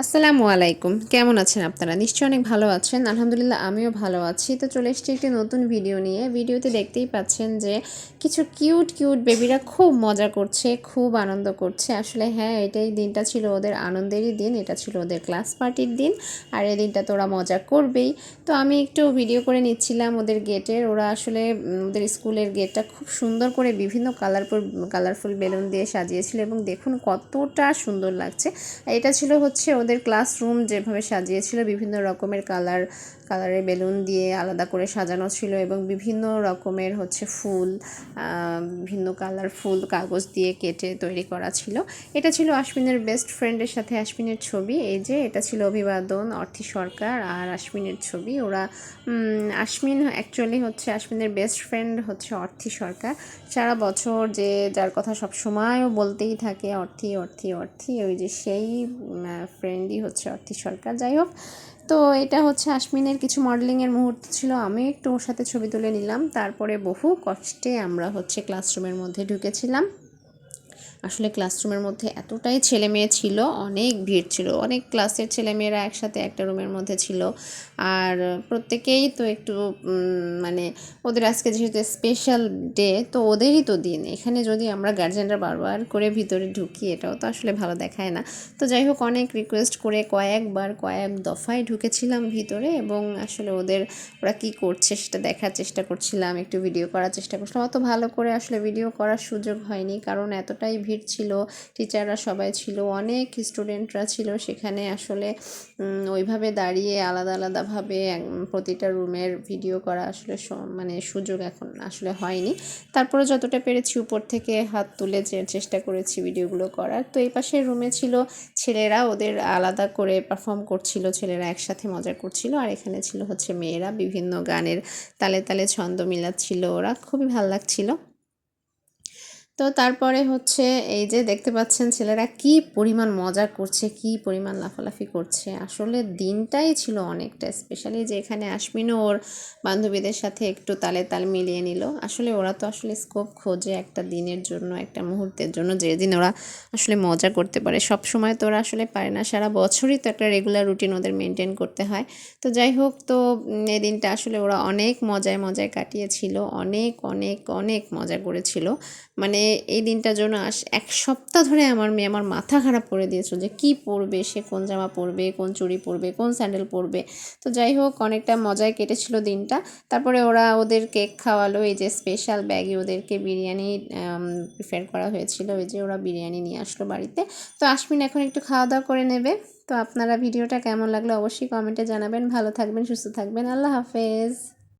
আসসালামু আলাইকুম। কেমন আছেন আপনারা? নিশ্চয়ই অনেক ভালো আছেন। আলহামদুলিল্লাহ আমিও ভালো আছি। তো চলে এসেছি একটি নতুন ভিডিও নিয়ে। ভিডিওতে দেখতেই পাচ্ছেন যে কিছু কিউট, কিউট বেবিরা খুব মজা করছে, খুব আনন্দ করছে। আসলে হ্যাঁ, এটাই দিনটা ছিল ওদের আনন্দেরই দিন। এটা ছিল ওদের ক্লাস পার্টির দিন। আর এই দিনটা তো ওরা মজা করবেই। তো আমি একটু ভিডিও করে নিচ্ছিলাম ওদের গেটের। ওরা আসলে ওদের স্কুলের গেটটা খুব সুন্দর করে বিভিন্ন কালারফুল বেলুন দিয়ে সাজিয়েছিল এবং দেখুন কতটা সুন্দর লাগছে। এটা ছিল হচ্ছে ওদের ক্লাসরুম যেভাবে সাজিয়েছিল বিভিন্ন রকমের কালারের বেলুন দিয়ে আলাদা করে সাজানো ছিল এবং বিভিন্ন রকমের হচ্ছে ফুল ভিন্ন কালারফুল কাগজ দিয়ে কেটে তৈরি করা ছিল। এটা ছিল আশমিনের বেস্ট ফ্রেন্ডের সাথে আশমিনের ছবি। এই যে এটা ছিল অভিবাদন, অর্থী সরকার আর আশমিনের ছবি। ওরা আশমিন অ্যাকচুয়ালি হচ্ছে আশমিনের বেস্ট ফ্রেন্ড হচ্ছে অর্থী সরকার। সারা বছর যে যার কথা সব সময়ও বলতেই থাকে অর্থী অর্থী অর্থী, ওই যে সেই ফ্রেন্ডই হচ্ছে অর্থী সরকার। যাই হোক, তো এটা হচ্ছে আশমিনের কিছু মডেলিংয়ের মুহূর্ত ছিল। আমি একটু ওর সাথে ছবি তুলে নিলাম। তারপরে বহু কষ্টে আমরা হচ্ছে ক্লাসরুমের মধ্যে ঢুকেছিলাম। আসলে ক্লাসরুমের মধ্যে এতটাই ছেলে মেয়ে ছিল, অনেক ভিড় ছিল, অনেক ক্লাসের ছেলেমেয়েরা একসাথে একটা রুমের মধ্যে ছিল। আর প্রত্যেকেই তো একটু মানে ওদের আজকে যেহেতু স্পেশাল ডে, তো ওদেরই তো দিন। এখানে যদি আমরা গার্জেনরা বারবার করে ভিতরে ঢুকি, এটাও তো আসলে ভালো দেখায় না। তো যাই হোক, অনেক রিকোয়েস্ট করে কয়েক দফায় ঢুকেছিলাম ভিতরে এবং আসলে ওরা কি করছে সেটা দেখার চেষ্টা করছিলাম, একটু ভিডিও করার চেষ্টা করছিলাম। অত ভালো করে আসলে ভিডিও করার সুযোগ হয়নি, কারণ এতটাই ভিড় ছিল। টিচাররা সবাই ছিল, অনেক স্টুডেন্টরা ছিল সেখানে। আসলে ওইভাবে দাঁড়িয়ে আলাদাভাবে প্রতিটা রুমের ভিডিও করা আসলে মানে সুযোগ এখন আসলে হয়নি। তারপরে যতটা পেরেছি উপর থেকে হাত তুলে চেষ্টা করেছি ভিডিওগুলো করার। তো এই পাশের রুমে ছিল ছেলেরা, ওদের আলাদা করে পারফর্ম করছিল, ছেলেরা একসাথে মজা করছিল। আর এখানে ছিল হচ্ছে মেয়েরা, বিভিন্ন গানের তালে তালে ছন্দ মিলাচ্ছিল, ওরা খুবই ভালো লাগছিল। তো তারপরে হচ্ছে এই যে দেখতে পাচ্ছেন ছেলেরা কি পরিমাণ মজা করছে, কি পরিমাণ লাফালাফি করছে। আসলে দিনটাই ছিল অনেকটা স্পেশালি, যে এখানে আশমিনও ওর বান্ধবীদের সাথে একটু তালে তাল মিলিয়ে নিল। আসলে ওরা তো আসলে স্কোপ খোঁজে একটা দিনের জন্য, একটা মুহূর্তের জন্য, যেদিন ওরা আসলে মজা করতে পারে। সব সময় তো ওরা আসলে পারে না, সারা বছরই তো একটা রেগুলার রুটিন ওদের মেনটেন করতে হয়। তো যাই হোক, তো এই দিনটা আসলে ওরা অনেক মজায় মজায় কাটিয়েছিল, অনেক অনেক অনেক মজা করেছিল। মানে এই দিনটার জন্য এক সপ্তাহ ধরে আমার মেয়ে আমার মাথা খারাপ করে দিয়েছিল যে কী পরবে, সে কোন জামা পরবে, কোন চুড়ি পরবে, কোন স্যান্ডেল পরবে। তো যাই হোক, অনেকটা মজায় কেটেছিল দিনটা। তারপরে ওদের কেক খাওয়ালো, এই যে স্পেশাল ব্যাগে ওদেরকে বিরিয়ানি প্রিফার করা হয়েছিল, ওই যে ওরা বিরিয়ানি নিয়ে আসলো বাড়িতে। তো আশমিন এখন একটু খাওয়া দাওয়া করে নেবে। তো আপনারা ভিডিওটা কেমন লাগলো অবশ্যই কমেন্টে জানাবেন। ভালো থাকবেন, সুস্থ থাকবেন, আল্লাহ হাফেজ।